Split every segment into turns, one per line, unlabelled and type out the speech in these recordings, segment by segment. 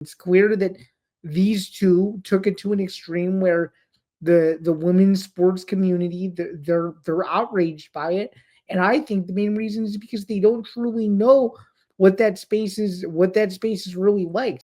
It's clear that these two took it to an extreme where the women's sports community they're outraged by it, and I think the main reason is because they don't truly know what that space is really like.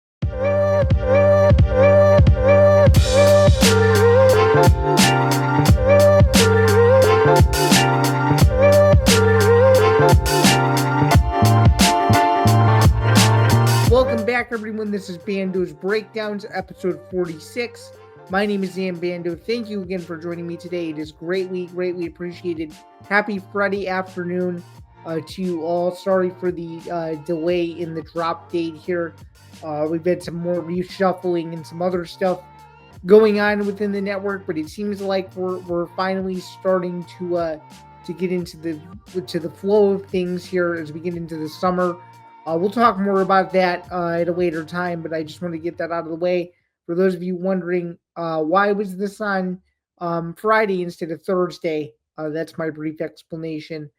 Welcome back, everyone. This is Bando's Breakdowns, episode 46. My name is Zain Bando. Thank you again for joining me today. It is greatly appreciated. Happy Friday afternoon to you all. Sorry for the delay in the drop date here. We've had some more reshuffling and some other stuff going on within the network, but it seems like we're finally starting to get into the flow of things here as we get into the summer. We'll talk more about that at a later time, but I just want to get that out of the way. For those of you wondering why was this on Friday instead of Thursday, that's my brief explanation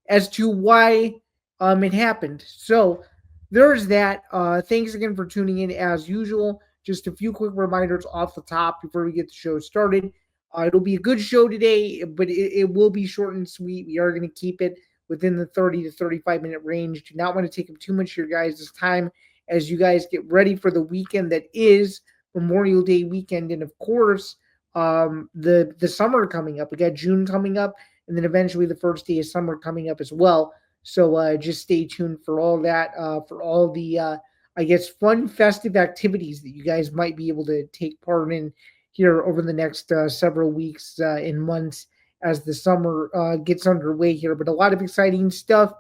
as to why it happened. So there's that. Thanks again for tuning in as usual. Just a few quick reminders off the top before we get the show started. It'll be a good show today, but it will be short and sweet. We are going to keep it within the 30 to 35-minute range. Do not want to take up too much of your guys' time as you guys get ready for the weekend that is Memorial Day weekend. And of course, the summer coming up. We got June coming up, and then eventually the first day of summer coming up as well. So just stay tuned for all that, for all the, I guess, fun festive activities that you guys might be able to take part in here over the next several weeks and months as the summer gets underway here. But a lot of exciting stuff.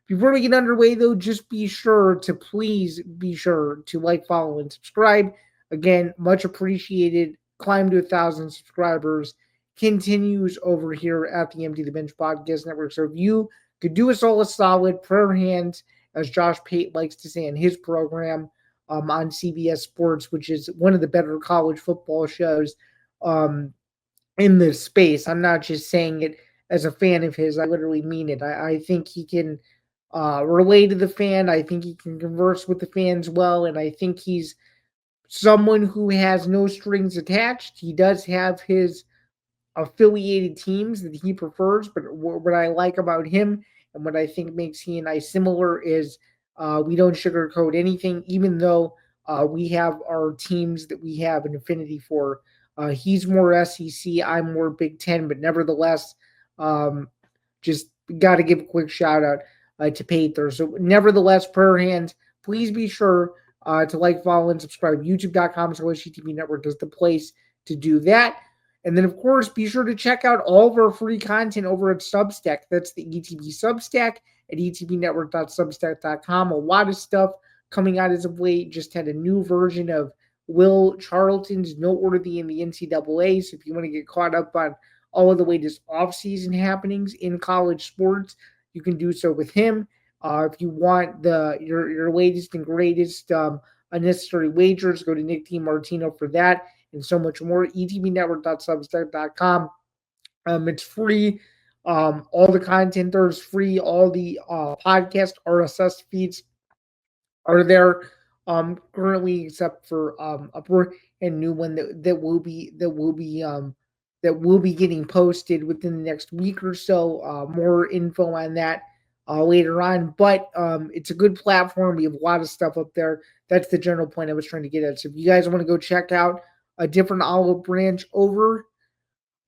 Before we get underway, though, just please be sure to like, follow, and subscribe. Again, much appreciated. Climb to 1,000 subscribers continues over here at the Empty the Bench Podcast Network. So if you could do us all a solid, prayer hands, as Josh Pate likes to say in his program on CBS Sports, which is one of the better college football shows in this space. I'm not just saying it as a fan of his. I literally mean it. I think he can relate to the fan. I think he can converse with the fans well. And I think he's someone who has no strings attached. He does have his affiliated teams that he prefers, but what I like about him and what I think makes he and I similar is we don't sugarcoat anything, even though we have our teams that we have an affinity for. He's more SEC, I'm more Big Ten, but nevertheless, just got to give a quick shout out to Pater. So, nevertheless, prayer hands, please be sure to like, follow, and subscribe. YouTube.com/ETB Network is the place to do that. And then, of course, be sure to check out all of our free content over at Substack. That's the ETB Substack at etbnetwork.substack.com. A lot of stuff coming out as of late. Just had a new version of Will Charlton's Noteworthy in the NCAA. So if you want to get caught up on all of the latest offseason happenings in college sports, you can do so with him. If you want your latest and greatest unnecessary wagers, go to Nick DiMartino for that and so much more. etbnetwork.substack.com. It's free. All the content there is free. All the podcast RSS feeds are there currently, except for a brand new one that will be getting posted within the next week or so. More info on that later on, but it's a good platform. We have a lot of stuff up there. That's the general point I was trying to get at. So if you guys want to go check out a different olive branch over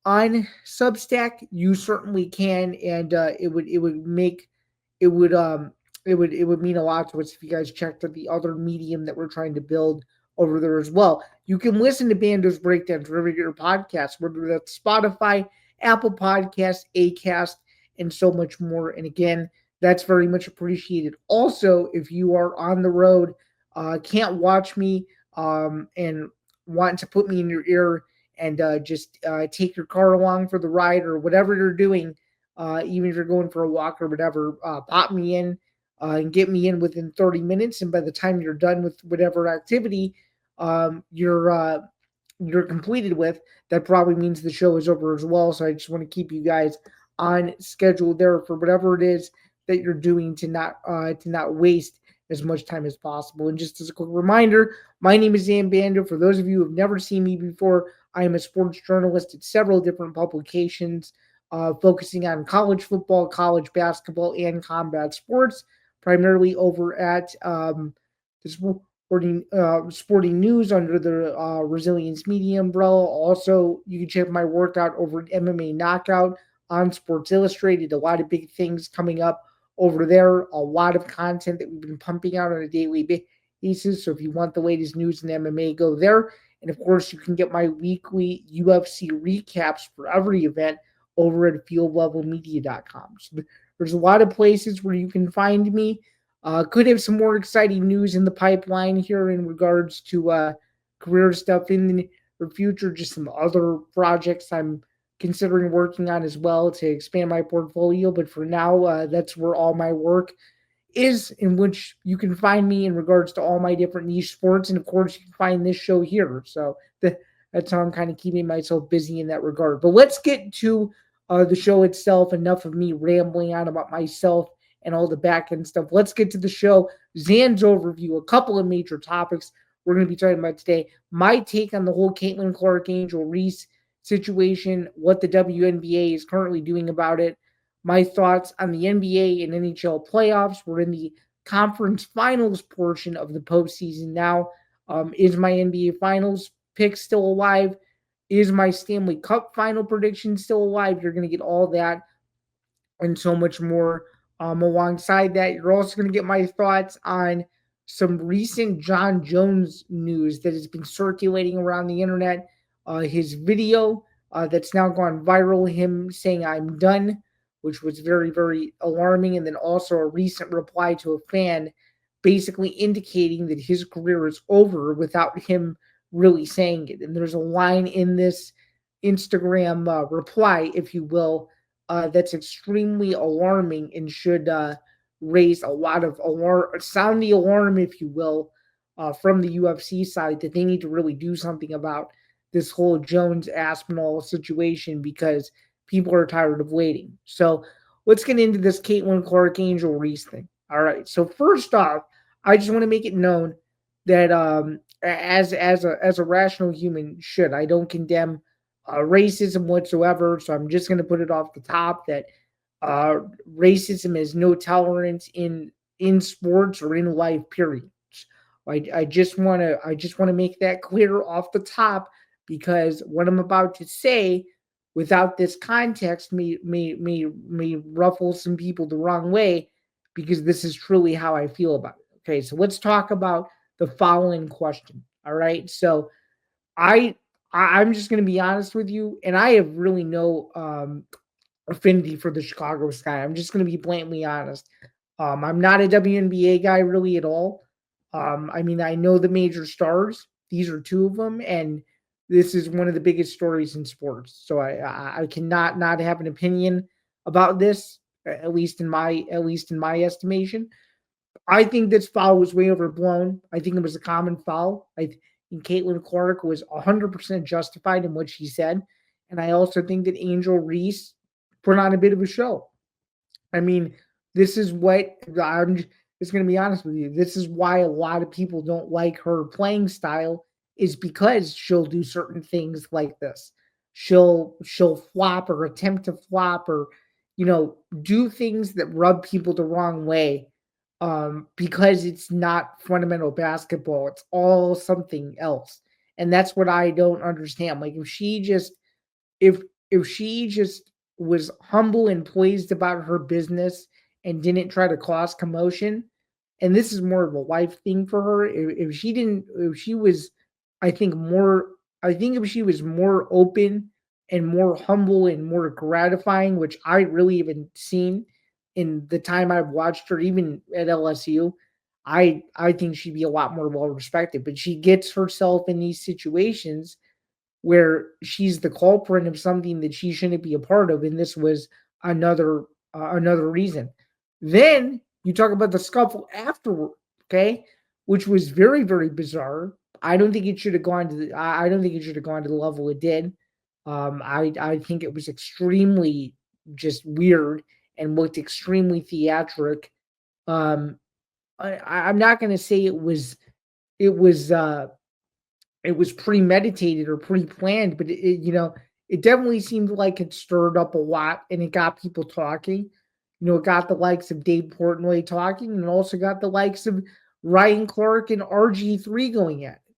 on Substack, you certainly can, and it would mean a lot to us if you guys checked out the other medium that we're trying to build over there as well. You can listen to Bando's Breakdowns wherever you get your podcasts, whether that's Spotify, Apple Podcasts, Acast, and so much more. And again, that's very much appreciated. Also, if you are on the road, can't watch me, and want to put me in your ear and just take your car along for the ride or whatever you're doing, even if you're going for a walk or whatever, pop me in and get me in within 30 minutes. And by the time you're done with whatever activity you're completed with, that probably means the show is over as well. So I just want to keep you guys on schedule there for whatever it is that you're doing to not waste as much time as possible. And just as a quick reminder, my name is Zain Bando. For those of you who have never seen me before, I am a sports journalist at several different publications, focusing on college football, college basketball, and combat sports, primarily over at the sporting news under the Resilience Media umbrella. Also, you can check my work out over at MMA Knockout on Sports Illustrated. A lot of big things coming up over there. A lot of content that we've been pumping out on a daily basis. So if you want the latest news in MMA, go there. And of course, you can get my weekly UFC recaps for every event over at fieldlevelmedia.com. So there's a lot of places where you can find me. Could have some more exciting news in the pipeline here in regards to career stuff in the future. Just some other projects I'm considering working on as well to expand my portfolio. But for now, that's where all my work is, in which you can find me in regards to all my different niche sports. And of course, you can find this show here. So that's how I'm kind of keeping myself busy in that regard. But let's get to the show itself. Enough of me rambling on about myself and all the back end stuff. Let's get to the show. Zan's overview, a couple of major topics we're going to be talking about today. My take on the whole Caitlin Clark, Angel Reese situation, what the WNBA is currently doing about it, my thoughts on the NBA and NHL playoffs. We're in the conference finals portion of the postseason now. Is my NBA finals pick still alive? Is my Stanley Cup final prediction still alive? You're going to get all that and so much more. Alongside that, you're also going to get my thoughts on some recent Jon Jones news that has been circulating around the internet. His video that's now gone viral, him saying "I'm done," which was very, very alarming, and then also a recent reply to a fan basically indicating that his career is over without him really saying it. And there's a line in this Instagram reply, if you will, that's extremely alarming and should raise a lot of alarm, sound the alarm, if you will, from the UFC side that they need to really do something about this whole Jones Aspinall situation because people are tired of waiting. So let's get into this Caitlin Clark Angel Reese thing. All right. So first off, I just want to make it known that as a rational human should, I don't condemn racism whatsoever. So I'm just going to put it off the top that uh, racism is no tolerance in sports or in life. Period. I just want to make that clear off the top because what I'm about to say, without this context, may ruffle some people the wrong way because this is truly how I feel about it. Okay, so let's talk about the following question. All right, so I I'm just going to be honest with you, and I have really no affinity for the Chicago Sky. I'm just going to be blatantly honest. I'm not a WNBA guy really at all. I mean, I know the major stars. These are two of them, and this is one of the biggest stories in sports. So I cannot not have an opinion about this, at least in my estimation. I think this foul was way overblown. I think it was a common foul. I think Caitlin Clark was 100% justified in what she said. And I also think that Angel Reese put on a bit of a show. I mean, this is what I'm just going to be honest with you. This is why a lot of people don't like her playing style is because she'll do certain things like this. She'll flop or attempt to flop or do things that rub people the wrong way because it's not fundamental basketball. It's all something else. And that's what I don't understand. Like if if she just was humble and pleased about her business and didn't try to cause commotion, and this is more of a life thing for her. If she didn't, if she was, I think more, I think if she was more open and more humble and more gratifying, which I really haven't seen in the time I've watched her, even at LSU, I think she'd be a lot more well respected. But she gets herself in these situations where she's the culprit of something that she shouldn't be a part of, and this was another another reason. Then you talk about the scuffle afterward, okay, which was very very bizarre. I don't think it should have gone to the. I don't think it should have gone to the level it did. I think it was extremely just weird and looked extremely theatric. Um, I'm not going to say it was uh it was premeditated or pre-planned, but it definitely seemed like it stirred up a lot and it got people talking. It got the likes of Dave Portnoy talking, and also got the likes of Ryan Clark and RG3 going at it,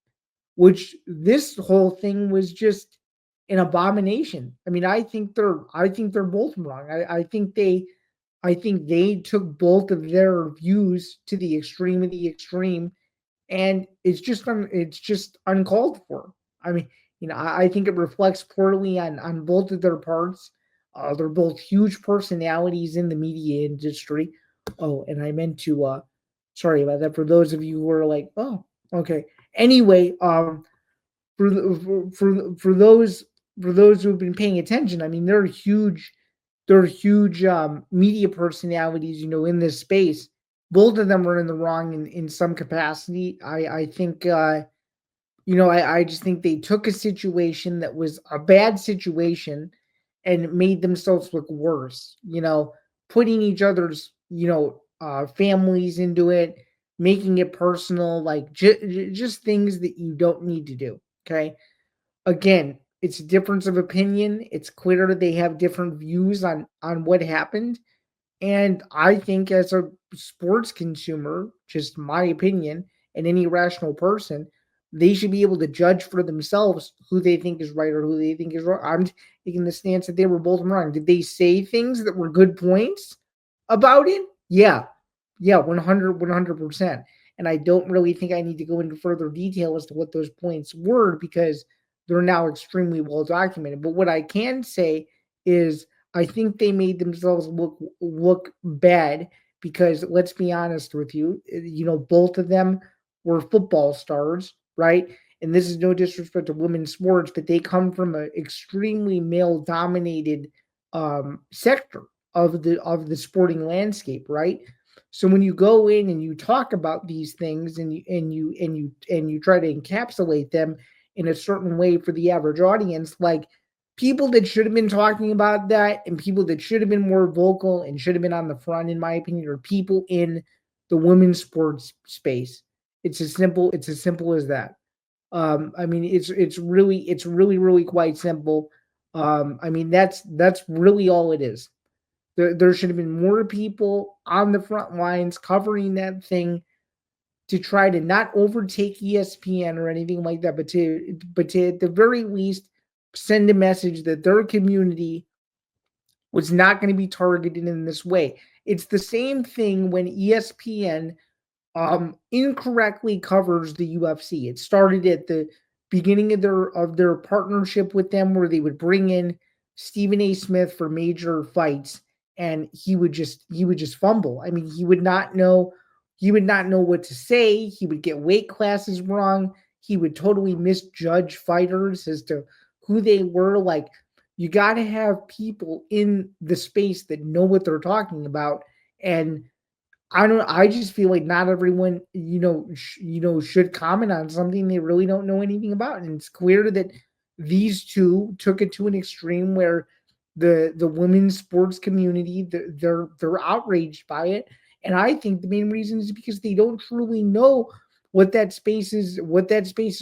which this whole thing was just an abomination. I mean, I think they're both wrong. I think they took both of their views to the extreme of the extreme, and it's just uncalled for. I mean, I think it reflects poorly on both of their parts. They're both huge personalities in the media industry. Oh, and I meant to sorry about that for those of you who are like, oh, okay. Anyway, for those who've been paying attention, I mean, they're huge media personalities, in this space. Both of them are in the wrong in some capacity. I think I just think they took a situation that was a bad situation and made themselves look worse. Putting each other's families into it, making it personal, like just things that you don't need to do. Okay, again, it's a difference of opinion. It's clear that they have different views on what happened, and I think as a sports consumer, just my opinion, and any rational person, they should be able to judge for themselves who they think is right or who they think is wrong. I'm taking the stance that they were both wrong. Did they say things that were good points about it? Yeah. Yeah, 100%. And I don't really think I need to go into further detail as to what those points were because they're now extremely well documented. But what I can say is I think they made themselves look bad because let's be honest with you, both of them were football stars, right? And this is no disrespect to women's sports, but they come from an extremely male dominated sector of the sporting landscape, right? So when you go in and you talk about these things and you try to encapsulate them in a certain way for the average audience, like people that should have been talking about that and people that should have been more vocal and should have been on the front, in my opinion, are people in the women's sports space. It's as simple as that. I mean, it's really quite simple. I mean, that's really all it is. There should have been more people on the front lines covering that thing to try to not overtake ESPN or anything like that, but to at the very least send a message that their community was not going to be targeted in this way. It's the same thing when ESPN incorrectly covers the UFC. It started at the beginning of their partnership with them, where they would bring in Stephen A. Smith for major fights, and he would just fumble. I mean, he would not know what to say. He would get weight classes wrong. He would totally misjudge fighters as to who they were. Like, you got to have people in the space that know what they're talking about, and I just feel like not everyone, should comment on something they really don't know anything about. And it's clear that these two took it to an extreme where the women's sports community, they're outraged by it. And I think the main reason is because they don't truly know what that space is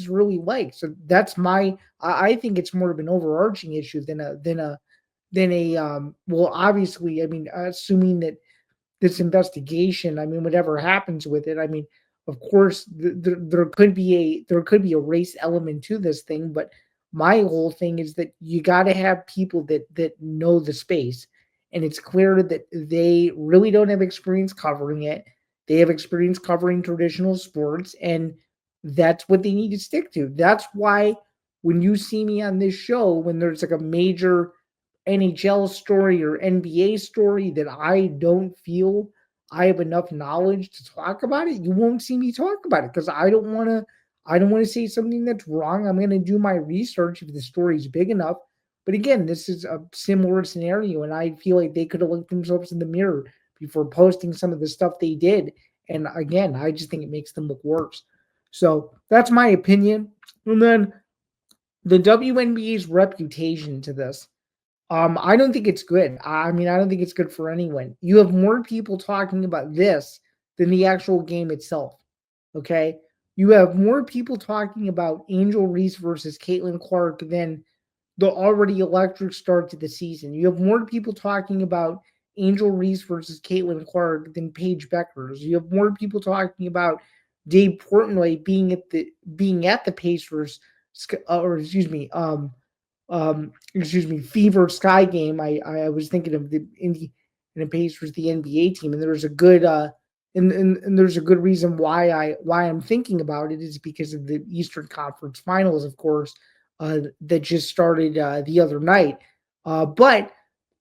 really like. So that's I think it's more of an overarching issue than a well, obviously, I mean, assuming that this investigation, I mean, whatever happens with it, I mean, of course, there could be a race element to this thing, but my whole thing is that you got to have people that know the space, and it's clear that they really don't have experience covering it. They have experience covering traditional sports, and that's what they need to stick to. That's why when you see me on this show, when there's like a major NHL story or NBA story that I don't feel I have enough knowledge to talk about it, you won't see me talk about it because I don't want to say something that's wrong. I'm going to do my research if the story is big enough. But again, this is a similar scenario, and I feel like they could have looked themselves in the mirror before posting some of the stuff they did. And again, I just think it makes them look worse. So that's my opinion. And then the WNBA's reputation to this. I don't think it's good. I mean, I don't think it's good for anyone. You have more people talking about this than the actual game itself. Okay. You have more people talking about Angel Reese versus Caitlin Clark than the already electric start to the season. You have more people talking about Angel Reese versus Caitlin Clark than Paige Beckers. You have more people talking about Dave Portnoy being at the Pacers, or excuse me, Fever Sky game. I was thinking of the Indy and the Pacers, the NBA team, and there's a good and there's a good reason why I'm thinking about it is because of the Eastern Conference Finals, of course, that just started the other night. But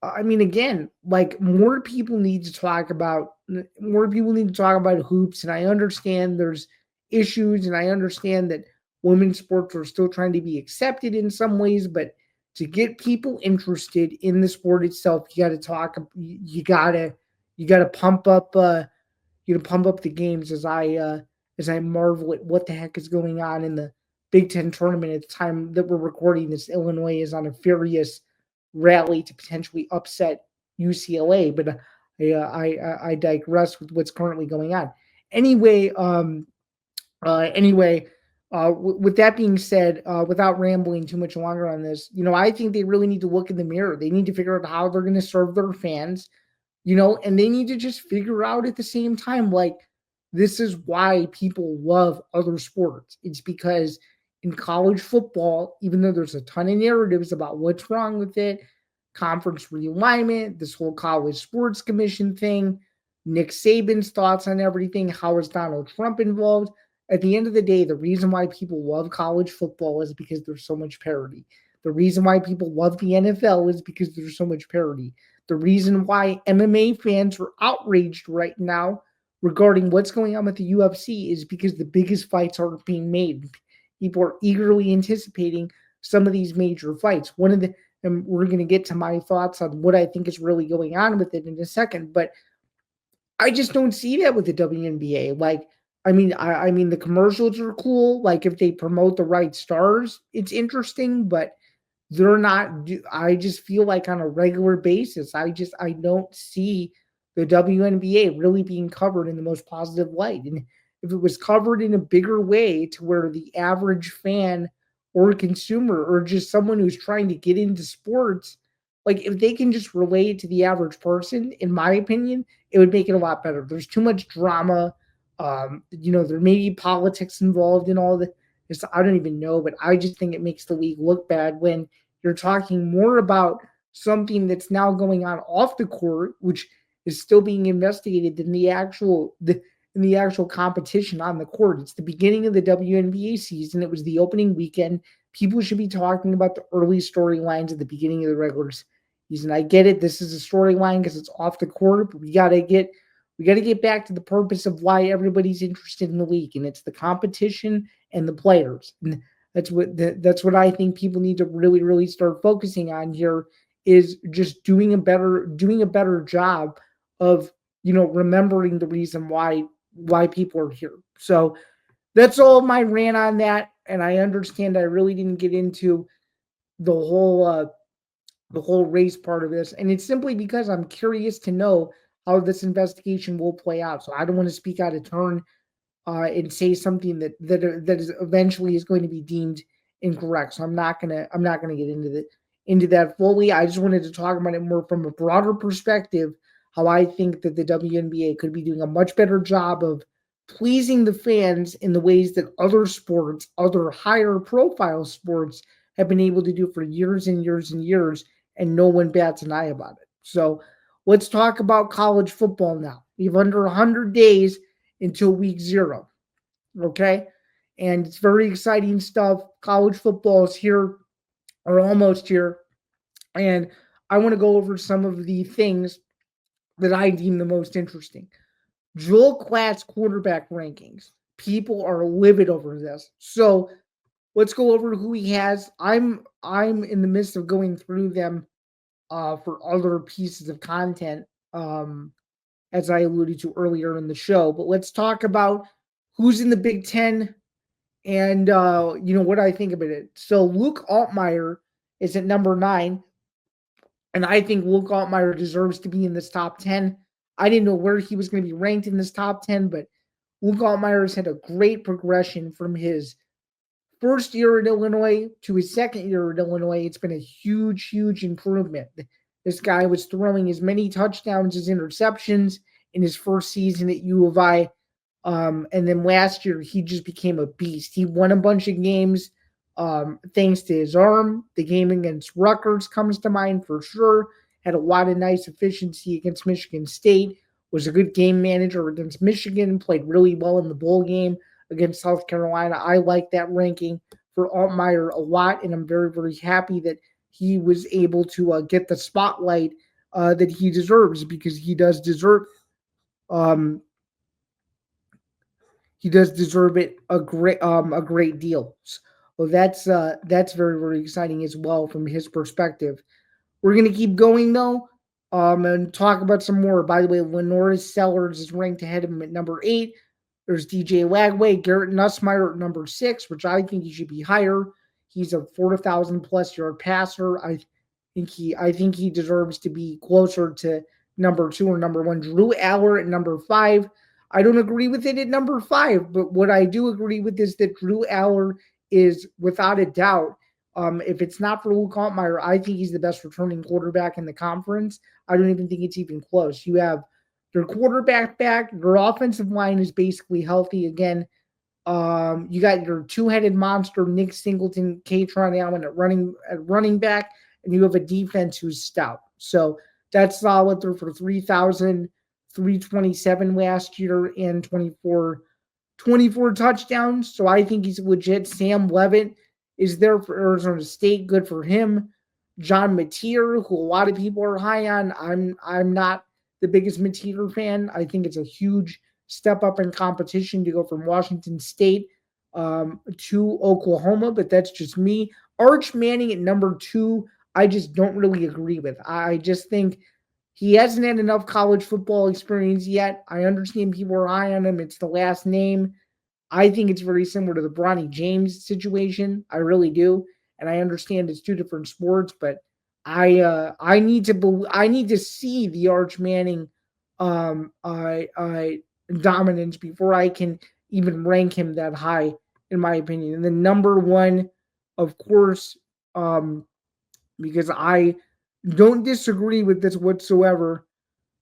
I mean, again, like more people need to talk about hoops, and I understand there's issues, and I understand that women's sports are still trying to be accepted in some ways, but to get people interested in the sport itself, you got to talk. You got to pump up the games as I marvel at what the heck is going on in the Big Ten tournament at the time that we're recording this. Illinois is on a furious rally to potentially upset UCLA, but I digress with what's currently going on. Anyway, anyway, with that being said, without rambling too much longer on this, I think they really need to look in the mirror. They need to figure out how they're going to serve their fans, and they need to just figure out at the same time, like, this is why people love other sports. It's because in college football, even though there's a ton of narratives about what's wrong with it, conference realignment, this whole college sports commission thing, Nick Saban's thoughts on everything, how is Donald Trump involved? At the end of the day, the reason why people love college football is because there's so much parity. The reason why people love the NFL is because there's so much parity. The reason why MMA fans are outraged right now regarding what's going on with the UFC is because the biggest fights aren't being made. People are eagerly anticipating some of these major fights. And we're going to get to my thoughts on what I think is really going on with it in a second, but I just don't see that with the WNBA. Like, I mean, the commercials are cool. Like, if they promote the right stars, it's interesting, but they're not. I just feel like on a regular basis, I don't see the WNBA really being covered in the most positive light. And if it was covered in a bigger way to where the average fan or consumer or just someone who's trying to get into sports, like, if they can just relate to the average person, in my opinion, it would make it a lot better. There's too much drama. There may be politics involved in all this. I don't even know, but I just think it makes the league look bad when you're talking more about something that's now going on off the court, which is still being investigated than in the actual competition on the court. It's the beginning of the WNBA season. It was the opening weekend. People should be talking about the early storylines at the beginning of the regular season. I get it. This is a storyline because it's off the court, but we got to get back to the purpose of why everybody's interested in the league, and it's the competition and the players. And that's what I think people need to really, really start focusing on here, is just doing a better job of remembering the reason why people are here. So that's all my rant on that. And I understand I really didn't get into the whole race part of this, and it's simply because I'm curious to know how this investigation will play out. So I don't want to speak out of turn and say something that is eventually is going to be deemed incorrect. So I'm not gonna get into that fully. I just wanted to talk about it more from a broader perspective, how I think that the WNBA could be doing a much better job of pleasing the fans in the ways that other higher profile sports have been able to do for years and years and years, and no one bats an eye about it. So let's talk about college football now. We have under 100 days until week 0. Okay. And it's very exciting stuff. College football is here, or almost here. And I want to go over some of the things that I deem the most interesting. Joel Klatt's quarterback rankings. People are livid over this. So let's go over who he has. I'm in the midst of going through them for other pieces of content. As I alluded to earlier in the show. But let's talk about who's in the Big Ten and what I think about it. So Luke Altmaier is at number 9, and I think Luke Altmaier deserves to be in this top 10. I didn't know where he was going to be ranked in this top 10, but Luke Altmaier's had a great progression from his first year at Illinois to his second year at Illinois. It's been a huge, huge improvement. This guy was throwing as many touchdowns as interceptions in his first season at U of I. And then last year, he just became a beast. He won a bunch of games thanks to his arm. The game against Rutgers comes to mind for sure. Had a lot of nice efficiency against Michigan State. Was a good game manager against Michigan. Played really well in the bowl game against South Carolina. I like that ranking for Altmaier a lot, and I'm very, very happy that he was able to get the spotlight that he deserves because um, he does deserve it a great deal. So that's very, very exciting as well from his perspective. We're gonna keep going though, and talk about some more. By the way, Lenoris Sellers is ranked ahead of him at number 8. There's DJ Lagway, Garrett Nussmeyer at number 6, which I think he should be higher. He's a 4,000 plus yard passer. I think he deserves to be closer to number 2 or number 1. Drew Aller at number 5. I don't agree with it at number 5, but what I do agree with is that Drew Aller is without a doubt, if it's not for Luke Altmaier, I think he's the best returning quarterback in the conference. I don't even think it's even close. You have your quarterback back, your offensive line is basically healthy again. You got your two-headed monster Nick Singleton, Katron Allen at running back, and you have a defense who's stout. So that's solid. They're for 3,327 last year and 24 touchdowns. So I think he's legit. Sam Levitt is there for Arizona State. Good for him. John Mateer, who a lot of people are high on. I'm not the biggest Mateer fan. I think it's a huge step up in competition to go from Washington State to Oklahoma, but that's just me. Arch Manning at number 2, I just don't really agree with. I just think he hasn't had enough college football experience yet. I understand people are high on him. It's the last name. I think it's very similar to the Bronny James situation. I really do, and I understand it's two different sports, but I need to see the Arch Manning dominance before I can even rank him that high, in my opinion. And then number 1, of course, because I don't disagree with this whatsoever.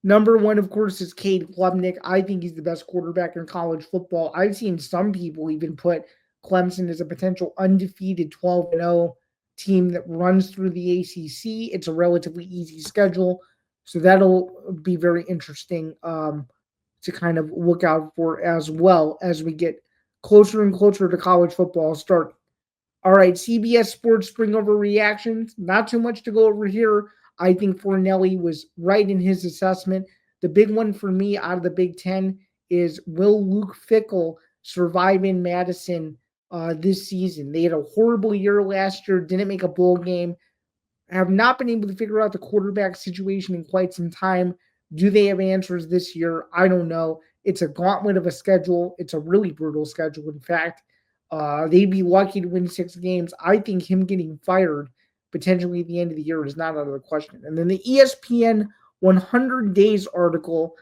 Number 1, of course, is Cade Klubnik. I think he's the best quarterback in college football. I've seen some people even put Clemson as a potential undefeated 12-0 team that runs through the ACC. It's a relatively easy schedule, so that'll be very interesting to kind of look out for as well as we get closer and closer to college football starting. All right, CBS Sports Spring Over reactions. Not too much to go over here. I think Fornelli was right in his assessment. The big one for me out of the Big Ten is, will Luke Fickell survive in Madison this season? They had a horrible year last year, didn't make a bowl game, have not been able to figure out the quarterback situation in quite some time. Do they have answers this year? I don't know. It's a gauntlet of a schedule. It's a really brutal schedule, in fact. They'd be lucky to win 6 games. I think him getting fired potentially at the end of the year is not out of the question. And then the ESPN 100 Days article,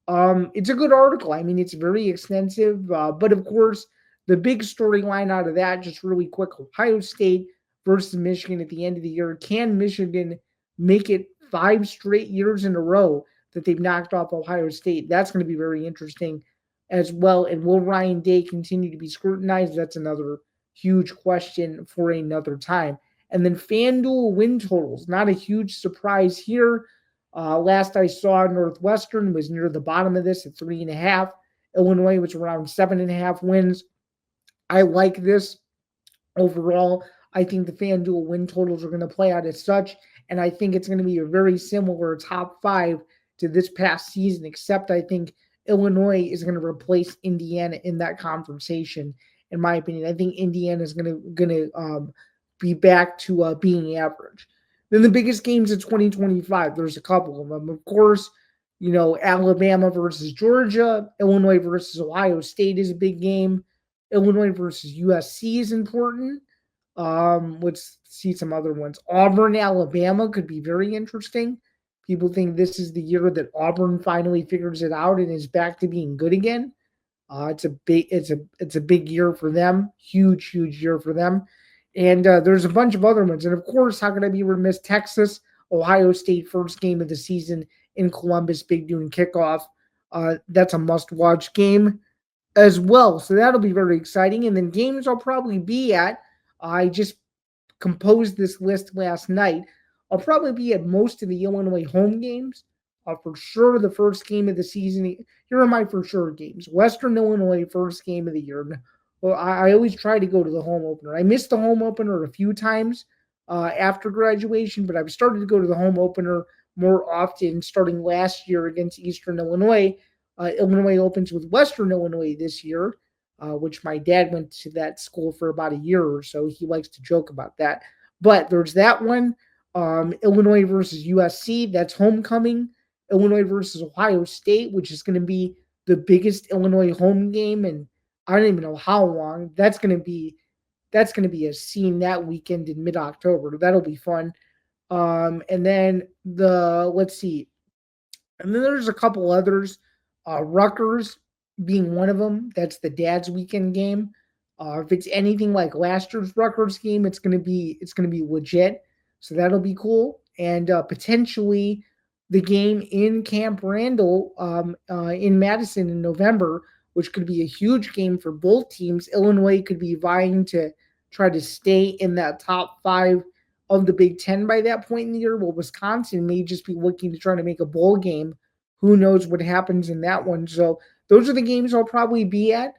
it's a good article. I mean, it's very extensive, but of course, the big storyline out of that, just really quick, Ohio State versus Michigan at the end of the year. Can Michigan make it 5 straight years in a row that they've knocked off Ohio State? That's going to be very interesting as well. And will Ryan Day continue to be scrutinized? That's another huge question for another time. And then FanDuel win totals, not a huge surprise here. Last I saw, Northwestern was near the bottom of this at 3.5. Illinois was around 7.5 wins. I like this overall. I think the FanDuel win totals are going to play out as such, and I think it's going to be a very similar top 5 to this past season, except I think Illinois is going to replace Indiana in that conversation. In my opinion, I think Indiana is going to be back to being average. Then the biggest games of 2025. There's a couple of them, of course. Alabama versus Georgia, Illinois versus Ohio State is a big game. Illinois versus USC is important. Let's see some other ones. Auburn, Alabama could be very interesting People think this is the year that Auburn finally figures it out and is back to being good again. It's a big year for them, huge year for them, and there's a bunch of other ones. And of course, how can I be remiss? Texas, Ohio State, first game of the season in Columbus, big noon kickoff. That's a must-watch game as well. So that'll be very exciting. And then games I'll probably be at. I just composed this list last night. I'll probably be at most of the Illinois home games. For sure, the first game of the season. Here are my for sure games. Western Illinois, first game of the year. Well, I always try to go to the home opener. I missed the home opener a few times after graduation, but I've started to go to the home opener more often starting last year against Eastern Illinois. Illinois opens with Western Illinois this year, which my dad went to that school for about a year or so. He likes to joke about that. But there's that one. Illinois versus USC, that's homecoming. Illinois versus Ohio State, which is going to be the biggest Illinois home game, and I don't even know how long. That's going to be a scene that weekend in mid October. That'll be fun. And then let's see, and then there's a couple others. Rutgers being one of them. That's the dad's weekend game. If it's anything like last year's Rutgers game, it's gonna be legit. So that'll be cool. And potentially the game in Camp Randall in Madison in November, which could be a huge game for both teams. Illinois could be vying to try to stay in that top five of the Big Ten by that point in the year. Well, Wisconsin may just be looking to try to make a bowl game. Who knows what happens in that one? So those are the games I'll probably be at.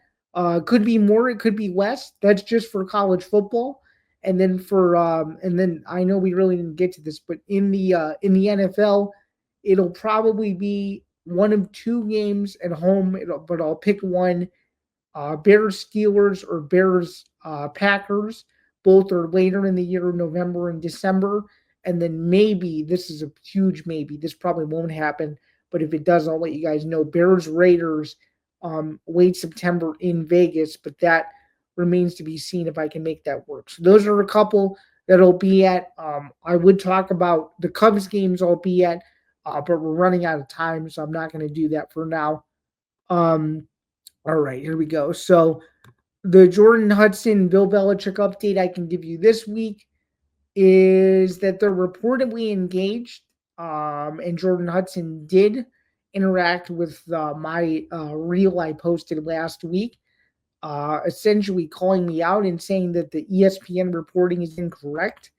Could be more, it could be less. That's just for college football. And then I know we really didn't get to this, but in the NFL, it'll probably be one of two games at home. But I'll pick one: Bears Steelers or Bears Packers. Both are later in the year, November and December. And then maybe, this is a huge maybe, this probably won't happen, but if it does, I'll let you guys know. Bears Raiders, late September in Vegas, but that remains to be seen if I can make that work. So those are a couple that I'll be at. I would talk about the Cubs games I'll be at, but we're running out of time, so I'm not going to do that for now. All right, here we go. So the Jordon, Hudson, Bill Belichick update I can give you this week is that they're reportedly engaged, and Jordon Hudson did interact with my reel I posted last week, essentially calling me out and saying that the ESPN reporting is incorrect.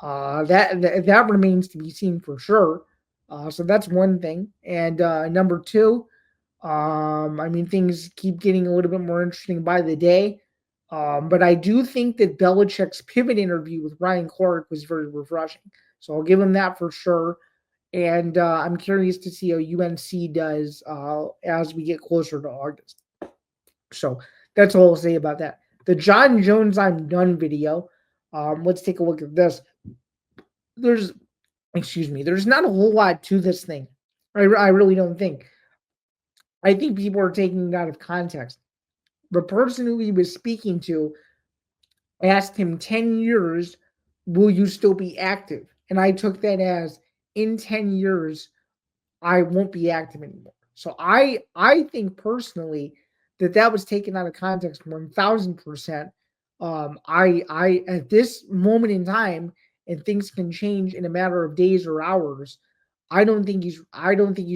That remains to be seen for sure. So that's one thing. And number two, I mean, things keep getting a little bit more interesting by the day. But I do think that Belichick's pivot interview with Ryan Clark was very refreshing. So I'll give him that for sure. And I'm curious to see how UNC does as we get closer to August. So that's all I'll say about that. The Jon Jones I'm done video. Let's take a look at this. There's not a whole lot to this thing. I really don't think. I think people are taking it out of context. The person who he was speaking to asked him 10 years, will you still be active? And I took that as, in 10 years, I won't be active anymore. So I think personally that was taken out of context 1000%. I at this moment in time, and things can change in a matter of days or hours. I don't think he's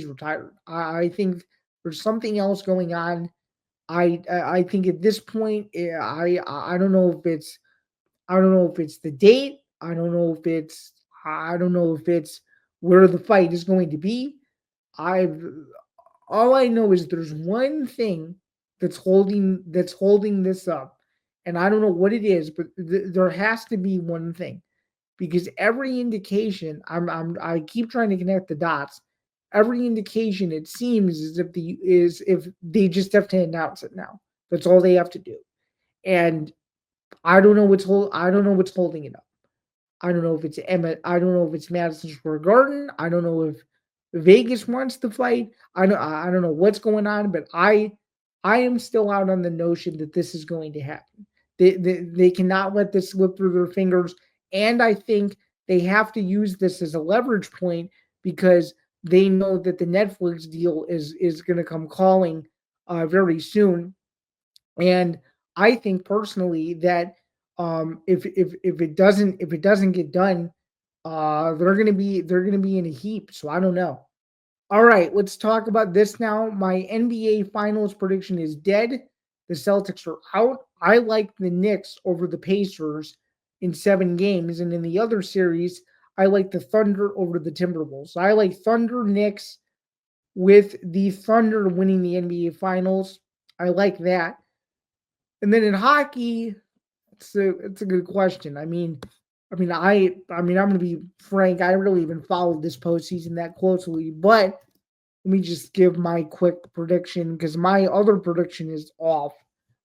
retired. I think there's something else going on. I think at this point, I don't know if it's the date. I don't know if it's where the fight is going to be. I All I know is there's one thing that's holding this up, and I don't know what it is, but there has to be one thing, because every indication, I keep trying to connect the dots. Every indication, it seems as if they just have to announce it now. That's all they have to do, and I don't know what's holding it up. I don't know if it's Emmett. I don't know if it's Madison Square Garden. I don't know if Vegas wants to fight. I don't know what's going on, but I am still out on the notion that this is going to happen. They cannot let this slip through their fingers, and I think they have to use this as a leverage point because they know that the Netflix deal is going to come calling very soon. And I think personally that if it doesn't get done, they're gonna be in a heap. So I don't know. All right, let's talk about this now. My NBA Finals prediction is dead. The Celtics are out. I like the Knicks over the Pacers in 7 games, and in the other series, I like the Thunder over the Timberwolves. So I like Thunder Knicks with the Thunder winning the NBA Finals. I like that. And then in hockey, it's a good question. I'm gonna be frank. I really even followed this postseason that closely, but let me just give my quick prediction because my other prediction is off.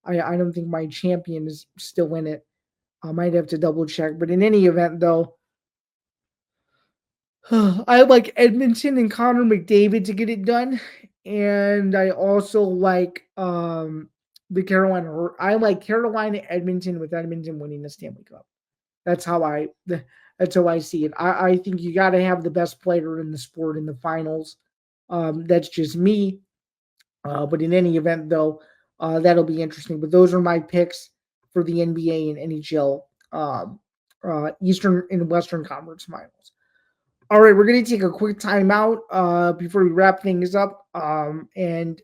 I don't think my champion is still in it. I might have to double check, but in any event, though, I like Edmonton and Connor McDavid to get it done, and I also like the Carolina. I like Carolina Edmonton with Edmonton winning the Stanley Cup. That's how I that's how I see it. I think you got to have the best player in the sport in the finals. That's just me. But in any event, though, that'll be interesting. But those are my picks for the NBA and NHL Eastern and Western Conference Finals. All right, we're going to take a quick timeout before we wrap things up and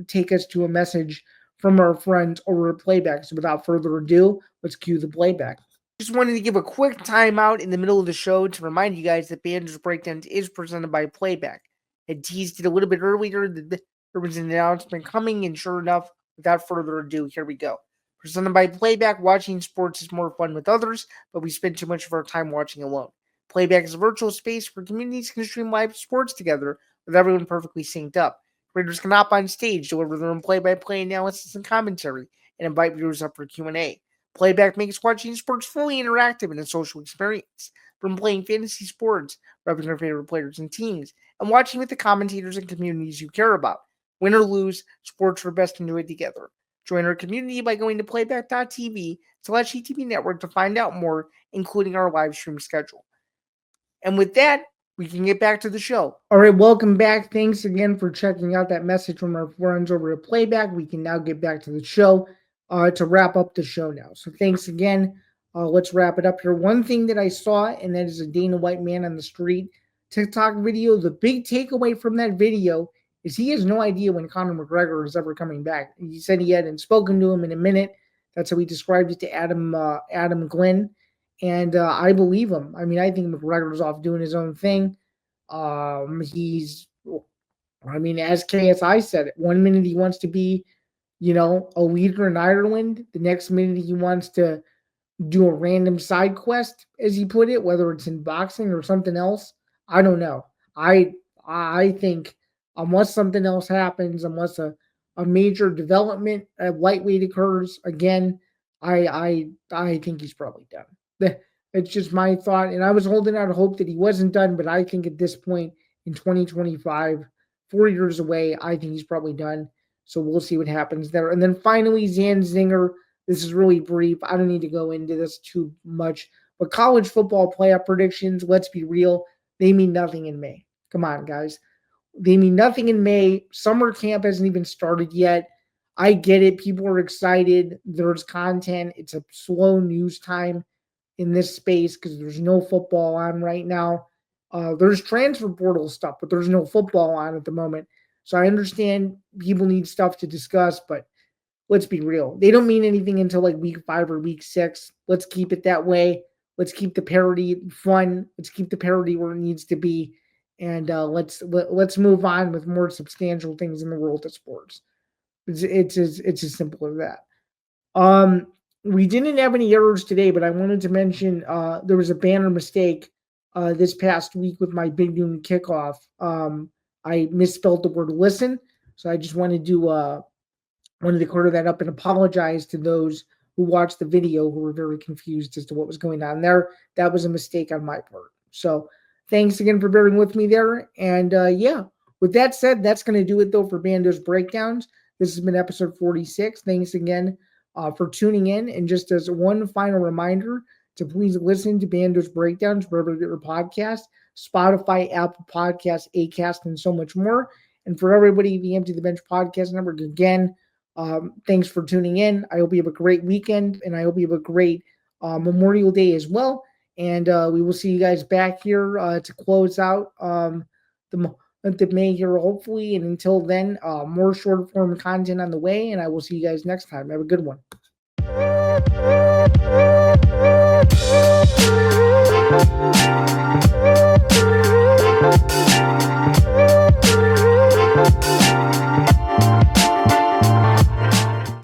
take us to a message from our friends over at Playback. So without further ado, let's cue the playback. Just wanted to give a quick timeout in the middle of the show to remind you guys that Bando's Breakdowns is presented by Playback. I teased it a little bit earlier that there was an announcement coming, and sure enough, without further ado, here we go. Presented by Playback, watching sports is more fun with others, but we spend too much of our time watching alone. Playback is a virtual space where communities can stream live sports together with everyone perfectly synced up. Creators can hop on stage, deliver their own play-by-play analysis and commentary, and invite viewers up for Q&A. Playback makes watching sports fully interactive and a social experience. From playing fantasy sports, repping your favorite players and teams, and watching with the commentators and communities you care about. Win or lose, sports are best enjoyed together. Join our community by going to playback.tv/ETV Network to find out more, including our live stream schedule. And with that, we can get back to the show. All right, welcome back. Thanks again for checking out that message from our friends over at Playback. We can now get back to the show to wrap up the show now. So thanks again. Let's wrap it up here. One thing that I saw, and that is a Dana White man on the street TikTok video. The big takeaway from that video is he has no idea when Conor McGregor is ever coming back. He said he hadn't spoken to him in a minute. That's how he described it to Adam Glenn. And I believe him. I mean, I think McGregor's off doing his own thing. As KSI said it, 1 minute he wants to be, a leader in Ireland. The next minute he wants to do a random side quest, as he put it, whether it's in boxing or something else. I don't know. I think unless something else happens, unless a major development at lightweight occurs again, I think he's probably done. It's just my thought, and I was holding out hope that he wasn't done, but I think at this point in 2025, 4 years away, I think he's probably done. So we'll see what happens there. And then finally, Zinger. This is really brief. I don't need to go into this too much. But college football playoff predictions, let's be real, they mean nothing in May. Come on, guys. They mean nothing in May. Summer camp hasn't even started yet. I get it. People are excited. There's content. It's a slow news time in this space because there's no football on right now. There's transfer portal stuff, but there's no football on at the moment. So I understand people need stuff to discuss, but let's be real. They don't mean anything until like week 5 or week 6. Let's keep it that way. Let's keep the parody fun. Let's keep the parody where it needs to be, and let's move on with more substantial things in the world of sports. It's as simple as that. We didn't have any errors today, but I wanted to mention there was a banner mistake this past week with my Big Noon kickoff. I misspelled the word listen, so I just wanted to clear that up and apologize to those who watched the video who were very confused as to what was going on there. That was a mistake on my part. So thanks again for bearing with me there. And with that said, that's going to do it though for Bando's Breakdowns. This has been episode 46. Thanks again for tuning in. And just as one final reminder, to please listen to Bando's breakdowns wherever you get your podcast, Spotify, Apple Podcasts, Acast, and so much more. And for everybody, the Empty the Bench Podcast Network, again, thanks for tuning in. I hope you have a great weekend, and I hope you have a great Memorial Day as well. And we will see you guys back here to close out the month of May here, hopefully. And until then, more short form content on the way. And I will see you guys next time. Have a good one.